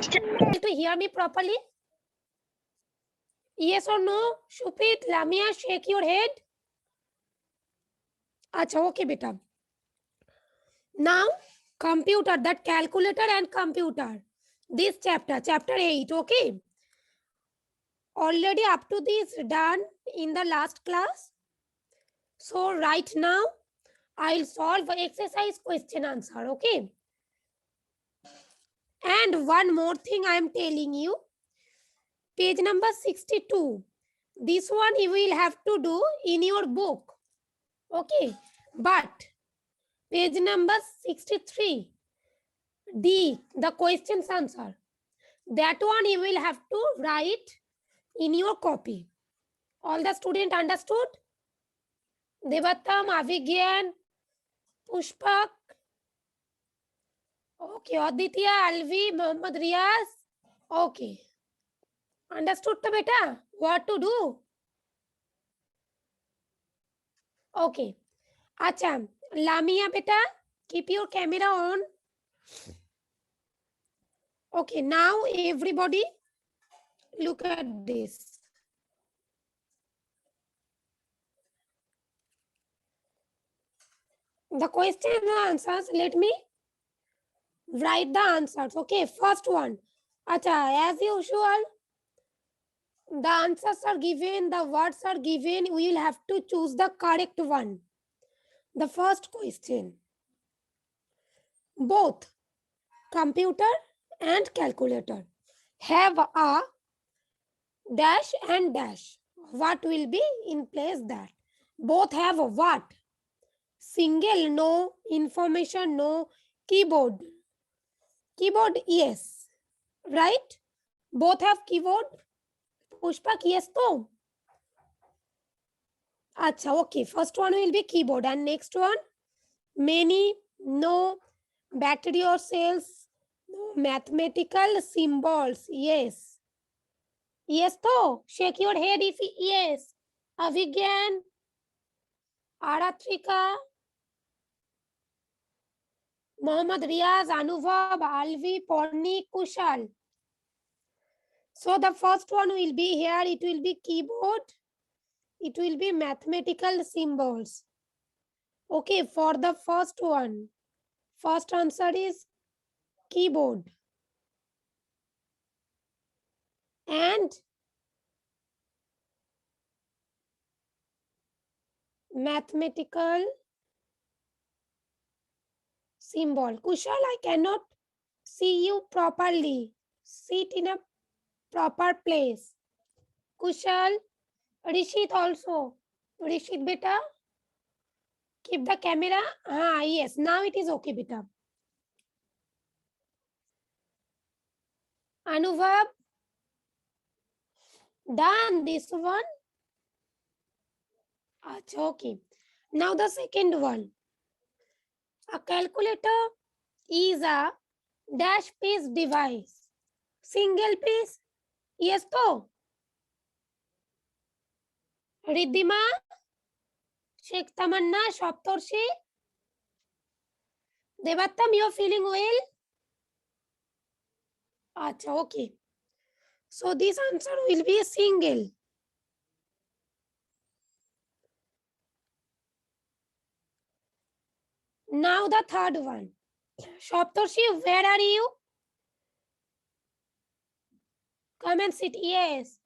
To hear me properly? Yes or no? Shuprit, Lamia, shake your head. Acha, okay, beta. Now, computer, that calculator and computer. This chapter 8, okay? Already up to this done in the last class. So right now, I'll solve exercise question answer, okay? And one more thing I am telling you. Page number 62. This one you will have to do in your book. Okay. But page number 63. D. The questions answer. That one you will have to write in your copy. All the student understood? Devatam, Avigyan, Pushpak. Okay. Aditya, Alvi, Muhammad Riaz. Okay. Understood to beta? What to do? Okay. Acha. Lamia beta, keep your camera on. Okay, now everybody look at this. The question and answers, let me write the answers. Okay, first one. Acha, as usual, the answers are given, the words are given. We will have to choose the correct one. The first question. Both computer and calculator have a dash and dash. What will be in place that? Both have a what? Single, no. Information, no. Keyboard. Keyboard, yes. Right? Both have keyboard. Pushpak, yes, to. Acha, okay. First one will be keyboard. And next one, many, no. Battery or cells, no. Mathematical symbols, yes. Yes, to. Shake your head if yes. Avigyan, Aratrika, Mohammad Riaz, Anubhav, Alvi, Porni, Kushal. So the first one will be here. It will be keyboard. It will be mathematical symbols. Okay, for the first one, first answer is keyboard. And mathematical symbol. Kushal, I cannot see you properly. Sit in a proper place. Kushal, Rishit also. Rishit, beta, keep the camera. Ah, yes, now it is okay, beta. Anubhav, done this one. Achha, okay. Now the second one. A calculator is a dash piece device. Single piece? Yes, to. Riddhima, Sheikh Tamanna, Shoptorshi. Devattam, you're feeling well? Achha, okay. So this answer will be a single. Now the third one. Shoptorshi, where are you? Come and sit. Yes.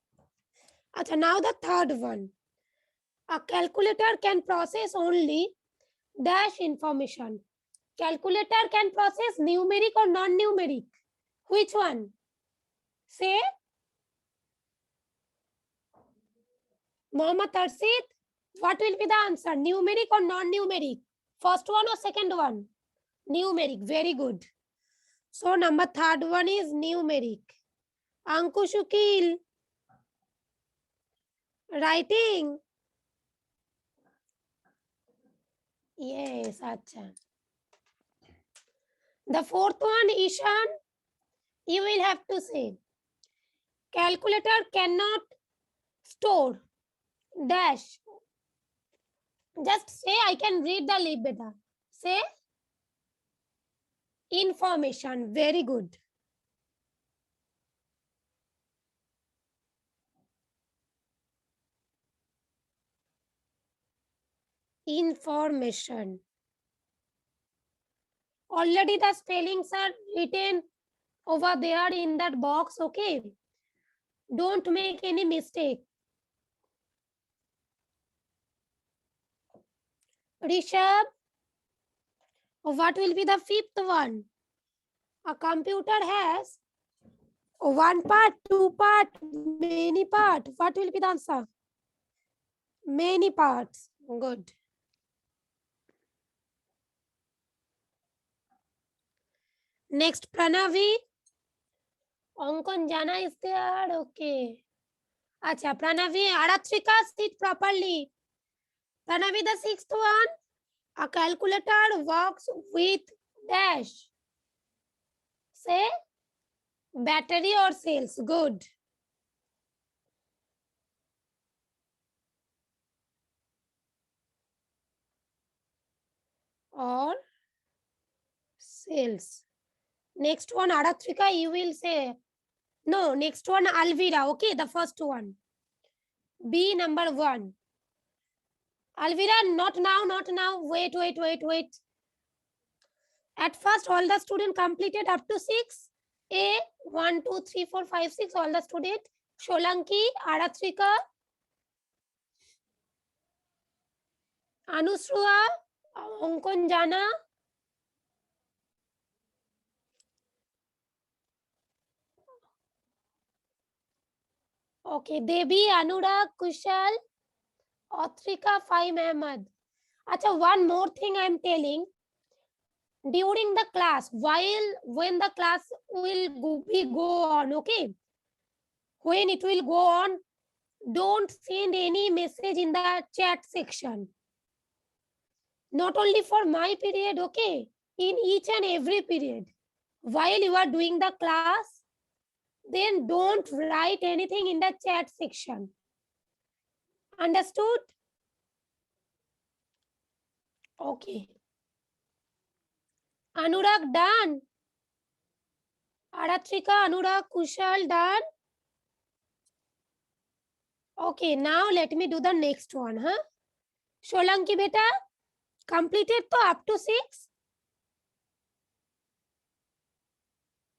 Achha, now the third one. A calculator can process only dash information. Calculator can process numeric or non-numeric. Which one? Say. Mohammad Tarsid, what will be the answer? Numeric or non-numeric? First one or second one? Numeric. Very good. So number third one is numeric. Ankush Ukil. Writing. Yes, acha. The fourth one, Ishan, you will have to say. Calculator cannot store dash. Just say I can read the lib beta. Say information. Very good. information. Already the spellings are written over there in that box, okay? Don't make any mistake. Rishabh, what will be the fifth one? A computer has one part, two part, many part. What will be the answer? Many parts. Good. Next, Pranavi. Ankon Jana is there. Okay. Acha, Pranavi, Aratrika, sit properly. Pranavi, the sixth one. A calculator works with dash. Say battery or cells. Good. Or cells. Next one, Aratrika, you will say. No, next one, Alvira. Okay, the first one. B number 1. Alvira, not now, not now. Wait. At first, all the students completed up to 6. A, 1, 2, 3, 4, 5, 6. All the students. Sholanki, Aratrika, Anusrua, Ankon Jana. Okay, Devi, Anurag, Kushal, Atrika, Faim Ahmed. Acha, one more thing I am telling. During the class, when the class will go on, okay? When it will go on, don't send any message in the chat section. Not only for my period, okay? In each and every period. While you are doing the class, then don't write anything in the chat section. Understood? Okay. Anurag, done. Aratrika, Anurag, Kushal, done. Okay, now let me do the next one, huh? Sholanki beta, completed to up to 6?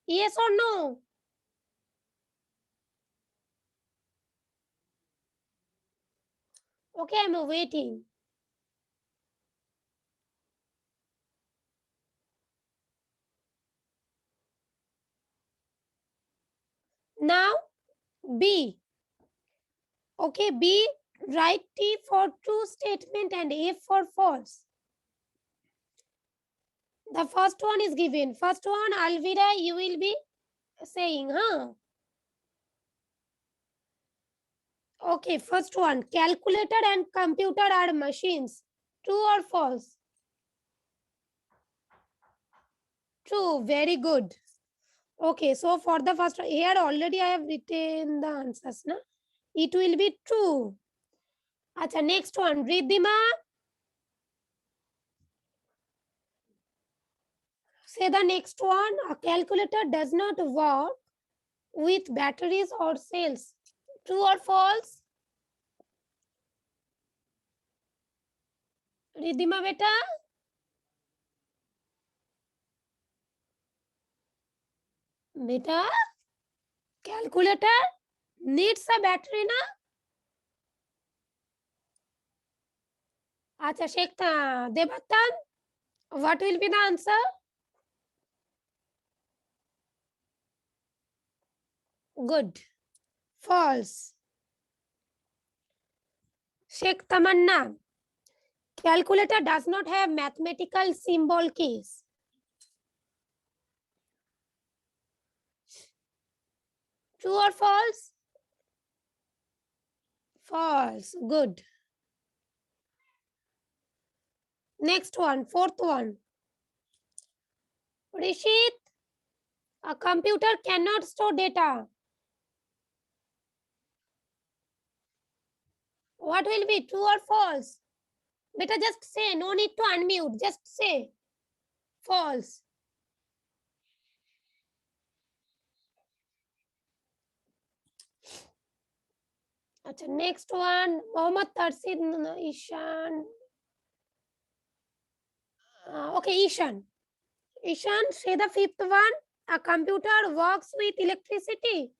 Yes or no? Okay, I'm waiting. Now, B. Okay, B, write T for true statement and A for false. The first one is given. First one, Alvira, you will be saying, huh? Okay, first one, calculator and computer are machines. True or false? True, very good. Okay, so for the first one, here already I have written the answers. Na? It will be true. Acha, next one, Riddhima. Say the next one, a calculator does not work with batteries or cells. True or false? Riddhima beta? Beta, calculator needs a battery, na? Acha, Sheikh Devattan, what will be the answer? Good. False. Sheikh Tamanna, calculator does not have mathematical symbol keys. True or false? False. Good. Next one, fourth one. Rishit, a computer cannot store data. What will be true or false? Better just say, no need to unmute, just say false. Achha, next one, Mohammad Tarsid Ishan. Okay, Ishan. Ishan, say the fifth one. A computer works with electricity.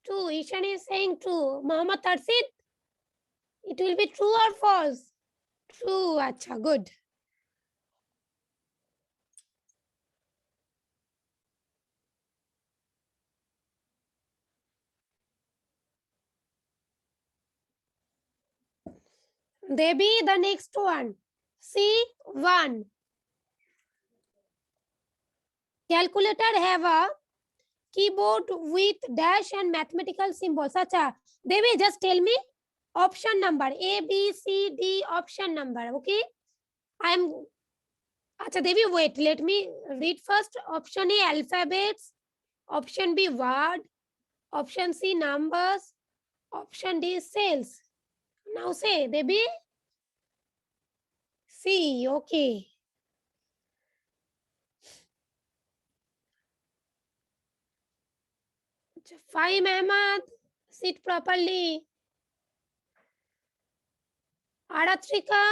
True. Ishan is saying true. Mohammad Tarsid, it will be true or false? True. Acha, good. Debi, the next one. C1. Calculator have a keyboard with dash and mathematical symbols. Acha, Devi, just tell me option number. A, B, C, D, option number. Okay. I am. Acha, Devi, wait. Let me read first. Option A, alphabets. Option B, word. Option C, numbers. Option D, cells. Now say, Devi. C. Okay. Fine, Ahmad. Sit properly. Aratrika.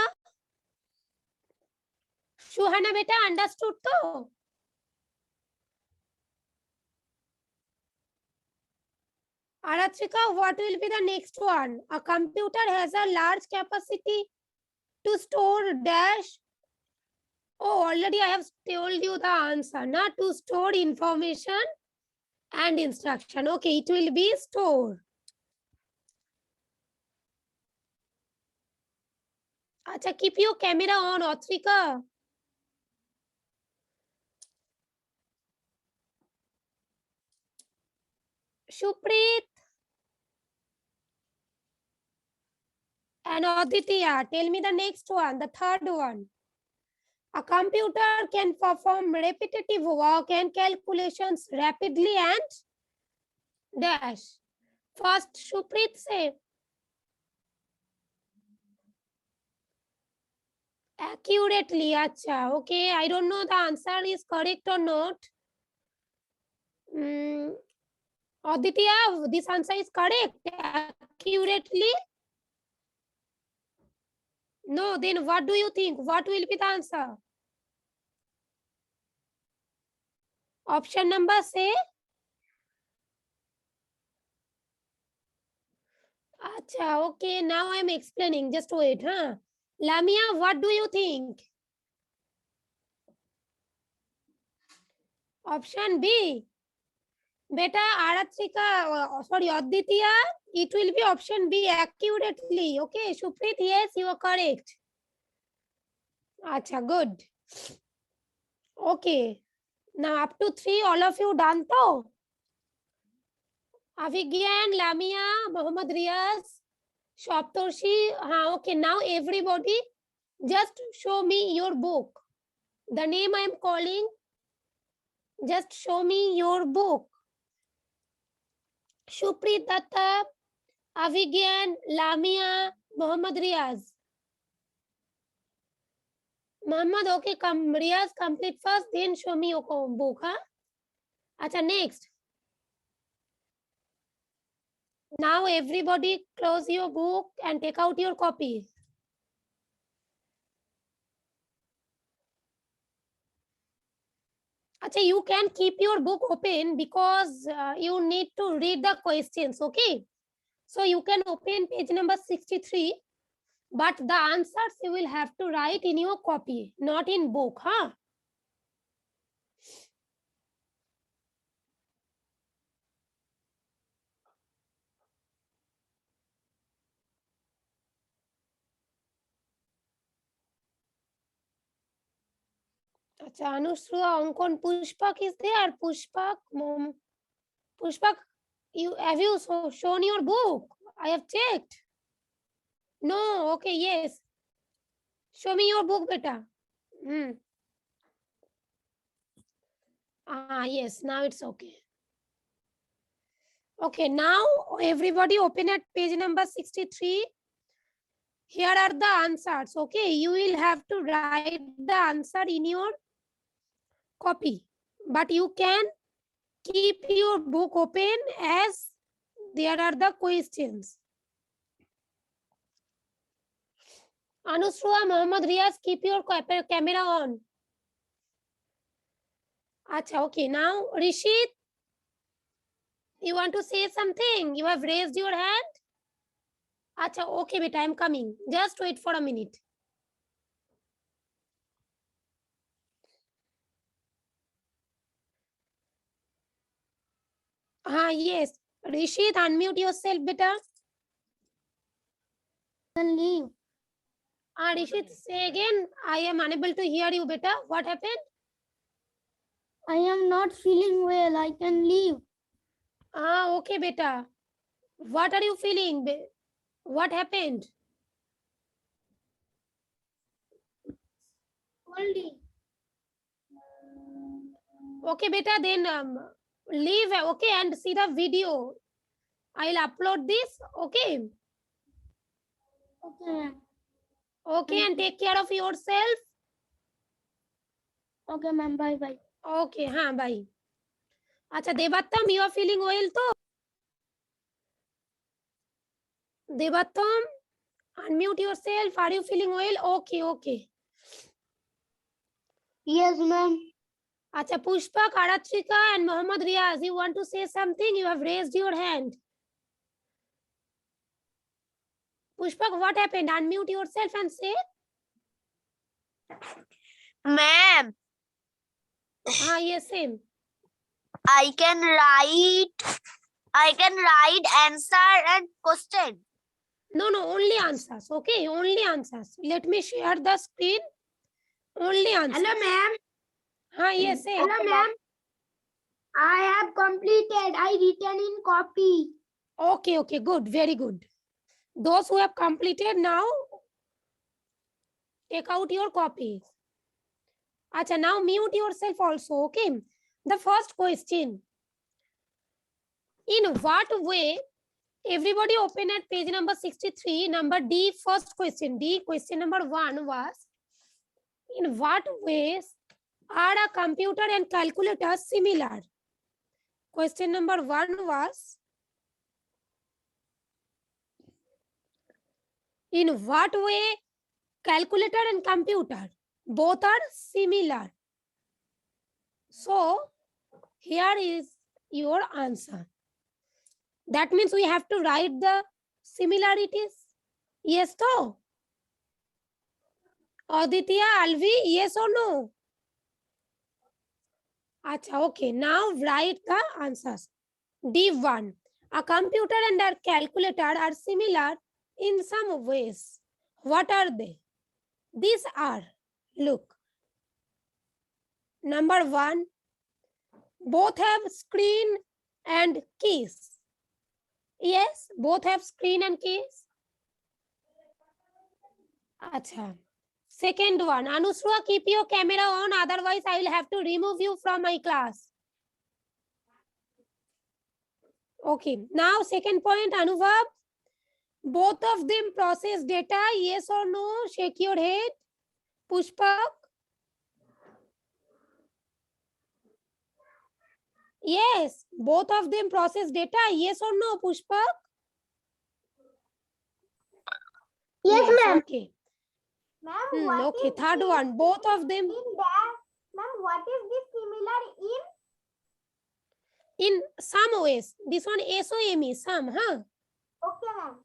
Shuhana beta, understood to? Aratrika, what will be the next one? A computer has a large capacity to store dash. Oh, already I have told you the answer. Not to store information and instruction. Okay, it will be store. Acha, keep your camera on, Atrika. Shuprit and Aditya, tell me the next one, the third one. A computer can perform repetitive work and calculations rapidly and dash. First, Shuprit say. Accurately, acha. Okay, I don't know the answer is correct or not. Aditya, this answer is correct. Accurately? No, then what do you think? What will be the answer? Option number say. Acha, okay, now I'm explaining. Just wait, huh? Lamia, what do you think? Option B. Beta Aratrika, sorry, Aditya, it will be option B, accurately. Okay, Shuprit, yes, you are correct. Acha, good. Okay. Now up to 3, all of you done to? Avigyan, Lamia, Mohammad Riaz, Shoptorshi. Okay, now everybody just show me your book. The name I am calling, just show me your book. Shuprit Datta, Avigyan, Lamia, Mohammad Riaz. Mohammad, okay, come, Riaz, complete first, then show me your book, huh? Acha, next. Now everybody close your book and take out your copy. Acha, you can keep your book open because you need to read the questions, okay? So you can open page number 63, but the answers you will have to write in your copy, not in book, huh? Acha, Anushrua, Ankon, Pushpak is there. Pushpak, Mom. Pushpak, have you shown your book? I have checked. No, okay, yes. Show me your book, beta. Yes, now it's okay. Okay, now everybody open at page number 63. Here are the answers. Okay, you will have to write the answer in your copy, but you can keep your book open as there are the questions. Anushrua, Mohammad Riaz, keep your camera on. Acha, okay. Now, Rishit, you want to say something? You have raised your hand. Acha, okay, beta, I'm coming. Just wait for a minute. Yes. Rishit, unmute yourself, beta. Can leave. Rishit, say again. I am unable to hear you, beta. What happened? I am not feeling well. I can leave. Okay, beta. What are you feeling? What happened? Only. Okay, beta, then leave, okay, and see the video. I'll upload this, okay? Okay, ma'am. Okay, and take care of yourself. Okay, ma'am. Bye bye. Okay, bye. Acha, Devattam, you are feeling well, to? Devattam, unmute yourself. Are you feeling well? Okay, okay. Yes, ma'am. Acha, Pushpa, Karatrika, and Mohammad Riaz, you want to say something? You have raised your hand. Pushpak, what happened? Unmute yourself and say. Ma'am, Yes, same. I can write answer and question. No, only answers. Okay, only answers. Let me share the screen. Only answers. Hello, ma'am. Yes, say. Hello, ma'am. I have completed. I written in copy. Okay, good, very good. Those who have completed now, take out your copies. Acha, now mute yourself also, okay? The first question. In what way, everybody open at page number 63, number D, first question. D, question number 1 was, in what ways are a computer and calculator similar? Question number 1 was, in what way calculator and computer both are similar? So here is your answer. That means we have to write the similarities. Yes, to? Aditya, Alvi, yes or no? Acha, okay. Now write the answers. D1. A computer and a calculator are similar in some ways. What are they? These are, look. Number 1, both have screen and keys. Yes, both have screen and keys. Acha. Second one, Anushrua, keep your camera on, otherwise I will have to remove you from my class. Okay, now second point, Anubhav. Both of them process data, yes or no? Shake your head. Pushpak. Yes, both of them process data, yes or no, Pushpak? Yes, ma'am. Okay. Ma'am, okay, third one, both of them. Ma'am, what is this similar in? In some ways. This one SOME, some, huh? Okay, ma'am.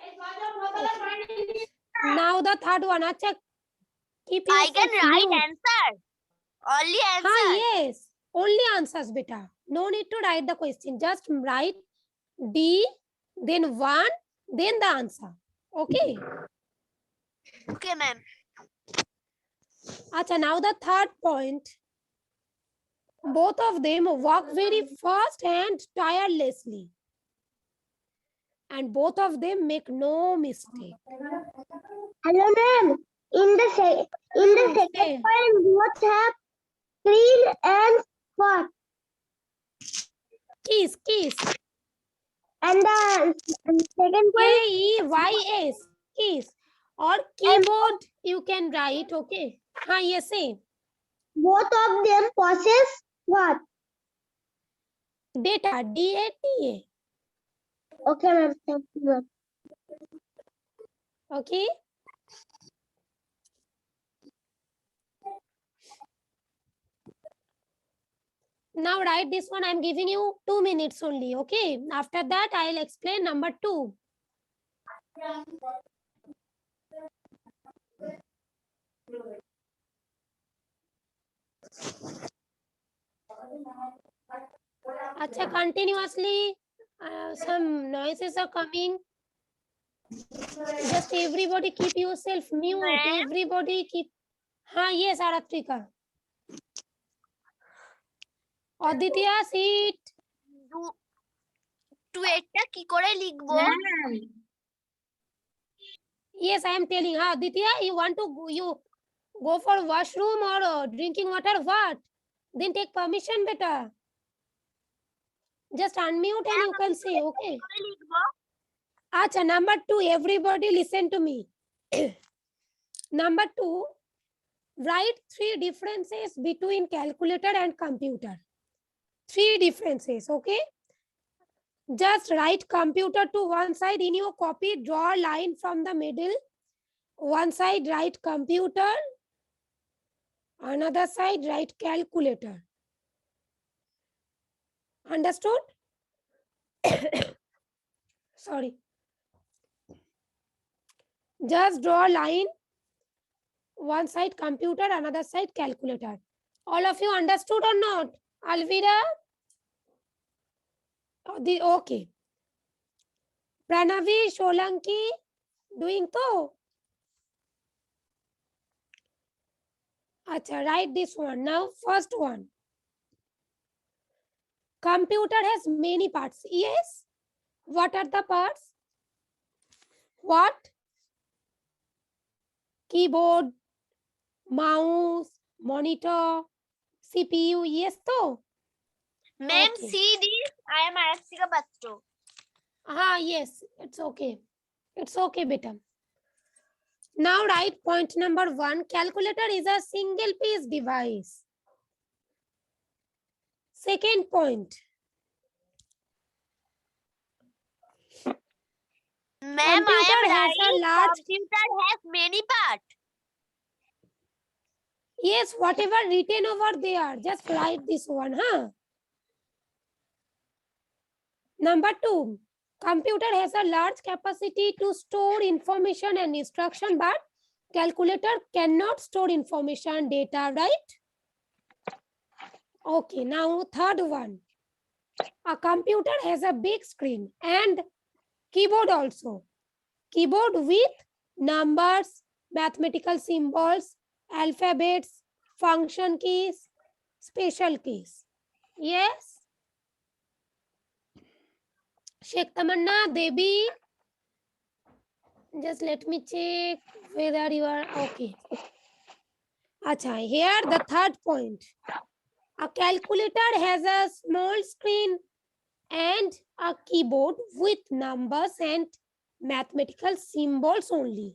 Okay. Now the third one, Acha, keep I yourself can write mute. answer. Only answer. Yes, only answers, beta. No need to write the question. Just write D, then 1, then the answer. Okay. Okay, ma'am. Acha, now the third point. Both of them work very fast and tirelessly. And both of them make no mistake. Hello, ma'am. In the second point, both have screen and what? Keys. And the second point, KEYS, keys. Or keyboard, you can write, okay. Yes, say. Both of them possess what? Data, DATA. Okay, ma'am. Thank you. Okay. Now write this one. I'm giving you 2 minutes only. Okay. After that, I'll explain number 2. Acha, continuously some noises are coming. Just everybody keep yourself mute. Ma'am? Everybody keep. Yes, Aratrika. Aditya, sit. টুয়েটটা কি করে লিখবো? Yes, I am telling. Aditya, you want to go for washroom or drinking water? What? Then take permission, beta. Just unmute and you can say, okay. কি করে লিখবো? Acha, number 2, everybody listen to me. Number 2, write 3 differences between calculator and computer. 3 differences, okay? Just write computer to one side in your copy, draw a line from the middle. One side write computer, another side write calculator. Understood? Sorry. Just draw a line, one side computer, another side calculator. All of you understood or not? Alvira? Okay. Pranavi, Sholanki, doing so? Acha, write this one. Now, first one. Computer has many parts. Yes. What are the parts? What? Keyboard, mouse, monitor, CPU. Yes, to? Ma'am Okay. C this I am Aratrika পাত্র। Yes, it's okay. It's okay, beta. Now write point number 1. Calculator is a single piece device. Second point. Ma'am I Computer am has a right large. Computer has many part. Yes, whatever written over there, just write this one, Number 2, computer has a large capacity to store information and instruction, but calculator cannot store information data, right? Okay, now third one. A computer has a big screen and keyboard also. Keyboard with numbers, mathematical symbols, alphabets, function keys, special keys. Yes? Sheikh Tamanna, Devi, just let me check whether you are okay. Acha, here the third point. A calculator has a small screen and a keyboard with numbers and mathematical symbols only.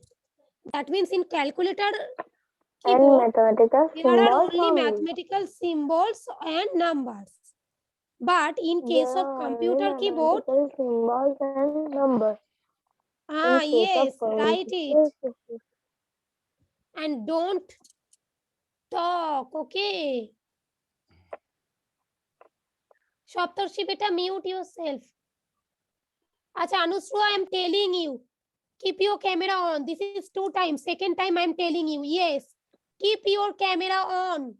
That means in calculator keyboard, mathematical there are only mathematical symbols and numbers. But in case of computer keyboard, symbols and numbers. yes, write it. And don't talk, okay? Shoptarshi, beta, mute yourself. Acha, Anusru, I am telling you. Keep your camera on. This is 2 times. Second time I am telling you. Yes. Keep your camera on.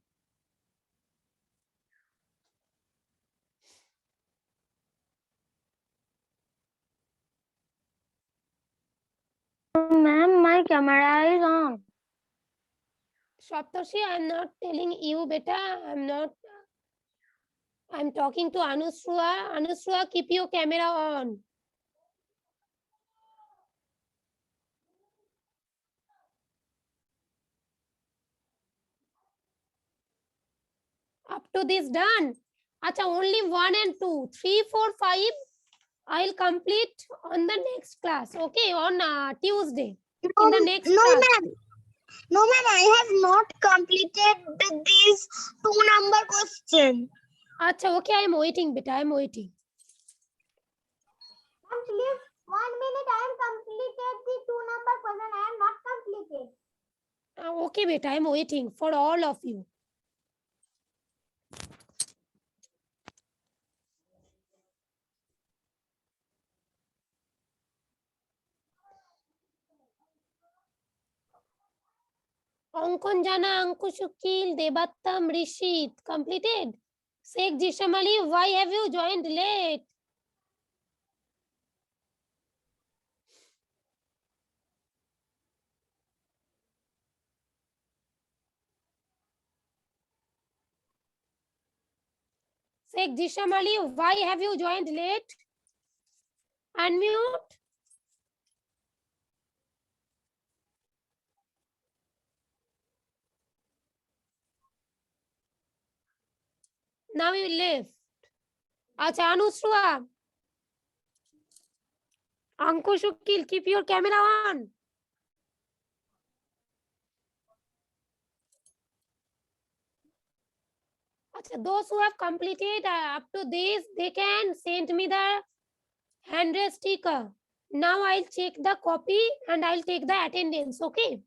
Ma'am, my camera is on. Shoptarshi, I am not telling you, beta. I'm talking to Anusrua. Anusrua, keep your camera on. Up to this done. Acha, only 1 and 2. 3, 4, 5. I'll complete on the next class. Okay, on Tuesday. In the next class. No, ma'am, I have not completed these 2 number questions. Acha, okay, I'm waiting, beta. I'm waiting. Ma'am, please, 1 minute, I have completed the 2 number question. Okay, beta, I'm waiting for all of you. Ankon Jana, Ankush Ukil, Debattam, Rishit, completed. Sheikh Jishamali, why have you joined late? Sheikh Jishamali, why have you joined late? Unmute. Now you left. Acha, Anushrua. Ankush Ukil, keep your camera on. Acha, those who have completed up to this, they can send me the hand raise sticker. Now I'll check the copy and I'll take the attendance. Okay.